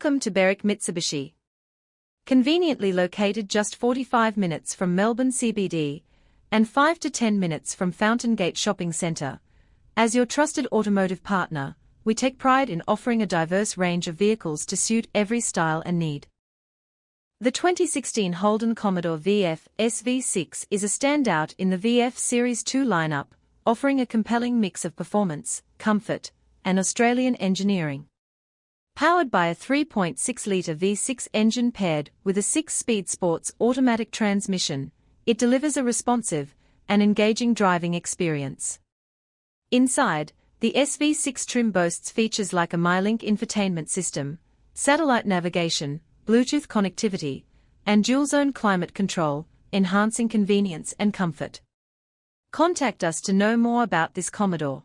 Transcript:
Welcome to Berwick Mitsubishi. Conveniently located just 45 minutes from Melbourne CBD and 5 to 10 minutes from Fountain Gate Shopping Centre, as your trusted automotive partner, we take pride in offering a diverse range of vehicles to suit every style and need. The 2016 Holden Commodore VF SV6 is a standout in the VF Series 2 lineup, offering a compelling mix of performance, comfort, and Australian engineering. Powered by a 3.6-litre V6 engine paired with a 6-speed sports automatic transmission, it delivers a responsive and engaging driving experience. Inside, the SV6 trim boasts features like a MyLink infotainment system, satellite navigation, Bluetooth connectivity, and dual-zone climate control, enhancing convenience and comfort. Contact us to know more about this Commodore.